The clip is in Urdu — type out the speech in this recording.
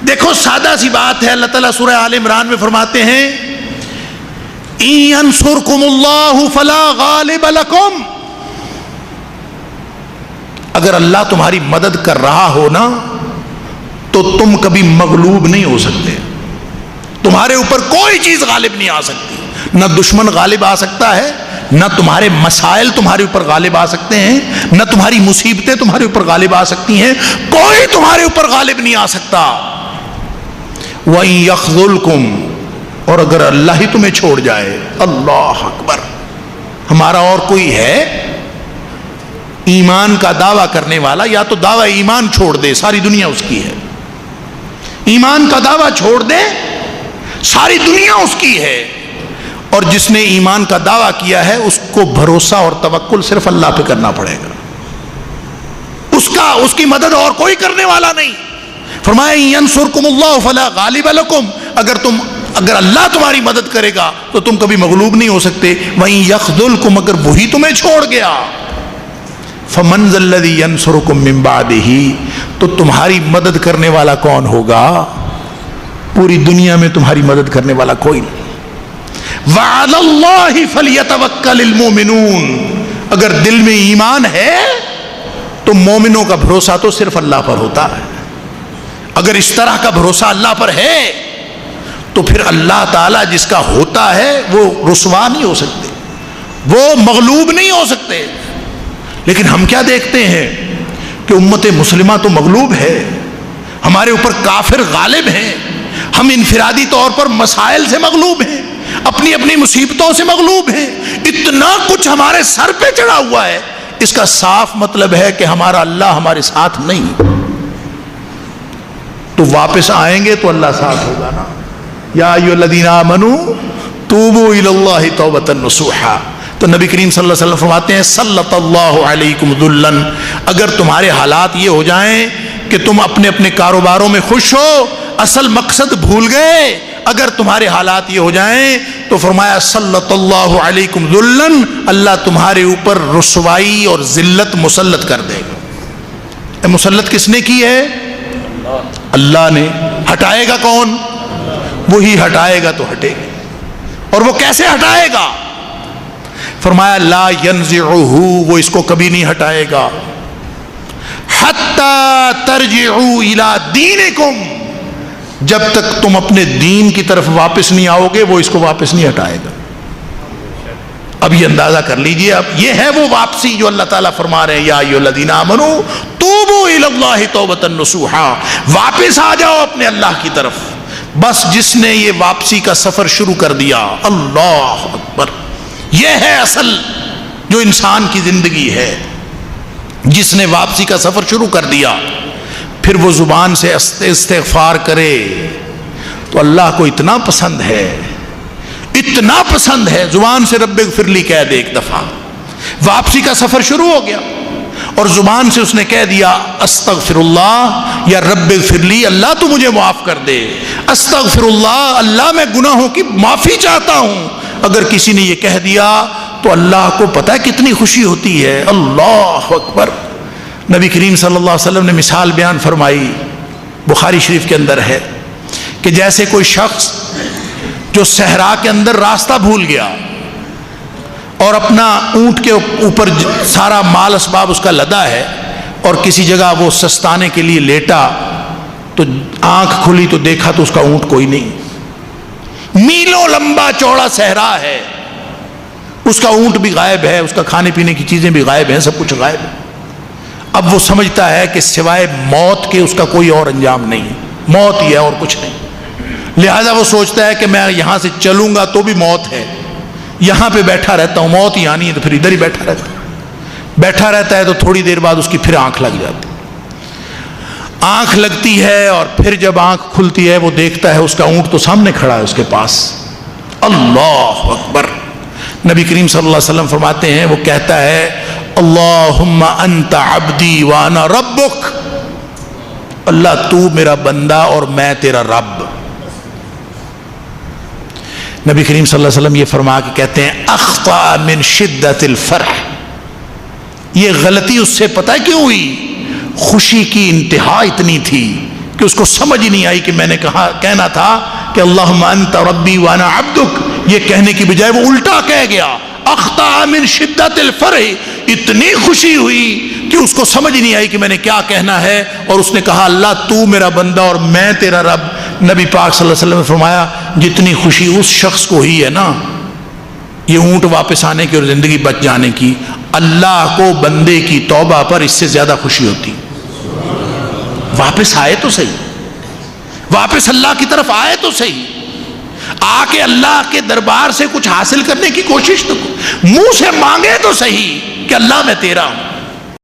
دیکھو سادہ سی بات ہے، اللہ تعالیٰ سورہ آل عمران میں فرماتے ہیں ان ینصرکم اللہ فلا غالب لکم، اگر اللہ تمہاری مدد کر رہا ہو نا تو تم کبھی مغلوب نہیں ہو سکتے، تمہارے اوپر کوئی چیز غالب نہیں آ سکتی، نہ دشمن غالب آ سکتا ہے، نہ تمہارے مسائل تمہارے اوپر غالب آ سکتے ہیں، نہ تمہاری مصیبتیں تمہارے اوپر غالب آ سکتی ہیں، کوئی تمہارے اوپر غالب نہیں آ سکتا۔ وَإِن يَخْذُلْكُمْ، اور اگر اللہ ہی تمہیں چھوڑ جائے، اللہ اکبر، ہمارا اور کوئی ہے ایمان کا دعویٰ کرنے والا؟ یا تو دعویٰ ایمان چھوڑ دے، ساری دنیا اس کی ہے، ایمان کا دعویٰ چھوڑ دے، ساری دنیا اس کی ہے، اور جس نے ایمان کا دعویٰ کیا ہے اس کو بھروسہ اور توکل صرف اللہ پہ کرنا پڑے گا، اس کی مدد اور کوئی کرنے والا نہیں۔ فرمایا ینصرکم اللہ فلا غالب لکم، اگر اللہ تمہاری مدد کرے گا تو تم کبھی مغلوب نہیں ہو سکتے۔ وَإِن يَخْذُلْكُمْ، اگر وہی تمہیں چھوڑ گیا، فَمَنْ ذَا الَّذِي يَنصُرُكُم مِّن بَعْدِهِ، تو تمہاری مدد کرنے والا کون ہوگا؟ پوری دنیا میں تمہاری مدد کرنے والا کوئی نہیں۔ وَعَلَى اللَّهِ فَلْيَتَوَكَّلِ الْمُؤْمِنُونَ، اگر دل میں ایمان ہے تو مومنوں کا بھروسہ تو صرف اللہ پر ہوتا ہے۔ اگر اس طرح کا بھروسہ اللہ پر ہے تو پھر اللہ تعالیٰ جس کا ہوتا ہے وہ رسوا نہیں ہو سکتے، وہ مغلوب نہیں ہو سکتے۔ لیکن ہم کیا دیکھتے ہیں کہ امت مسلمہ تو مغلوب ہے، ہمارے اوپر کافر غالب ہیں، ہم انفرادی طور پر مسائل سے مغلوب ہیں، اپنی اپنی مصیبتوں سے مغلوب ہیں، اتنا کچھ ہمارے سر پہ چڑھا ہوا ہے۔ اس کا صاف مطلب ہے کہ ہمارا اللہ ہمارے ساتھ نہیں، تو واپس آئیں گے تو اللہ ساتھ ہوگا نا۔ یا ایھا الذین آمنوا توبوا الی اللہ توبۃ نصوحا، تو نبی کریم صلی اللہ علیہ وسلم فرماتے ہیں سلط اللہ علیکم ذلا، اگر تمہارے حالات یہ ہو جائیں کہ تم اپنے اپنے کاروباروں میں خوش ہو، اصل مقصد بھول گئے، اگر تمہارے حالات یہ ہو جائیں تو فرمایا سلط اللہ علیکم ذلا، اللہ تمہارے اوپر رسوائی اور ذلت مسلط کر دے گا۔ مسلط کس نے کی ہے؟ اللہ نے۔ ہٹائے گا کون؟ وہی ہٹائے گا تو ہٹے گا، اور وہ کیسے ہٹائے گا؟ فرمایا لا ینزعہ، وہ اس کو کبھی نہیں ہٹائے گا، حتی ترجعوا الی دینکم، جب تک تم اپنے دین کی طرف واپس نہیں آؤ گے وہ اس کو واپس نہیں ہٹائے گا۔ اب یہ اندازہ کر لیجئے، اب یہ ہے وہ واپسی جو اللہ تعالیٰ فرما رہے ہیں یا ایھا الذین آمنوا توبوا الی اللہ توبۃ نصوحا، واپس آ جاؤ اپنے اللہ کی طرف۔ بس جس نے یہ واپسی کا سفر شروع کر دیا، اللہ اکبر، یہ ہے اصل جو انسان کی زندگی ہے، جس نے واپسی کا سفر شروع کر دیا، پھر وہ زبان سے استغفار کرے تو اللہ کو اتنا پسند ہے، اتنا پسند ہے، زبان سے رب اغفر لی کہہ دے ایک دفعہ، واپسی کا سفر شروع ہو گیا اور زبان سے اس نے کہہ دیا استغفر اللہ یا رب اغفر لی، اللہ تو مجھے معاف کر دے، استغفر اللہ، اللہ میں گناہوں کی معافی چاہتا ہوں۔ اگر کسی نے یہ کہہ دیا تو اللہ کو پتہ ہے کتنی خوشی ہوتی ہے، اللہ اکبر۔ نبی کریم صلی اللہ علیہ وسلم نے مثال بیان فرمائی، بخاری شریف کے اندر ہے، کہ جیسے کوئی شخص جو صحرا کے اندر راستہ بھول گیا اور اپنا اونٹ کے اوپر سارا مال اسباب اس کا لدا ہے اور کسی جگہ وہ سستانے کے لیے لیٹا تو آنکھ کھلی تو دیکھا تو اس کا اونٹ کوئی نہیں، میلوں لمبا چوڑا صحرا ہے، اس کا اونٹ بھی غائب ہے، اس کا کھانے پینے کی چیزیں بھی غائب ہیں، سب کچھ غائب ہے۔ اب وہ سمجھتا ہے کہ سوائے موت کے اس کا کوئی اور انجام نہیں، موت ہی ہے اور کچھ نہیں، لہذا وہ سوچتا ہے کہ میں یہاں سے چلوں گا تو بھی موت ہے، یہاں پہ بیٹھا رہتا ہوں، موت ہی آنی ہے تو پھر ادھر ہی بیٹھا رہتا ہے تو تھوڑی دیر بعد اس کی پھر آنکھ لگ جاتی، آنکھ لگتی ہے اور پھر جب آنکھ کھلتی ہے وہ دیکھتا ہے اس کا اونٹ تو سامنے کھڑا ہے اس کے پاس، اللہ اکبر۔ نبی کریم صلی اللہ علیہ وسلم فرماتے ہیں، وہ کہتا ہے اللہم انت عبدی وانا ربک، اللہ تو میرا بندہ اور میں تیرا رب۔ نبی کریم صلی اللہ علیہ وسلم یہ فرما کے کہتے ہیں اخطأ من شدت الفرح، یہ غلطی اس سے پتہ کیوں ہوئی؟ خوشی کی انتہا اتنی تھی کہ کہ اس کو سمجھ ہی نہیں آئی کہ میں نے کہنا تھا کہ اللہم انت ربی وانا عبدک، یہ کہنے کی بجائے وہ الٹا کہہ گیا. اخطا من شدت الفرح، اتنی خوشی ہوئی کہ اس کو سمجھ نہیں آئی کہ میں نے کیا کہنا ہے، اور اس نے کہا اللہ تو میرا بندہ اور میں تیرا رب. نبی پاک صلی اللہ علیہ وسلم نے فرمایا جتنی خوشی اس شخص کو ہی ہے نا یہ اونٹ واپس آنے کی اور زندگی بچ جانے کی، اللہ کو بندے کی توبہ پر اس سے زیادہ خوشی ہوتی. واپس آئے تو صحیح، واپس اللہ کی طرف آئے تو صحیح، آ کے اللہ کے دربار سے کچھ حاصل کرنے کی کوشش تو منہ سے مانگے تو صحیح کہ اللہ میں تیرا ہوں.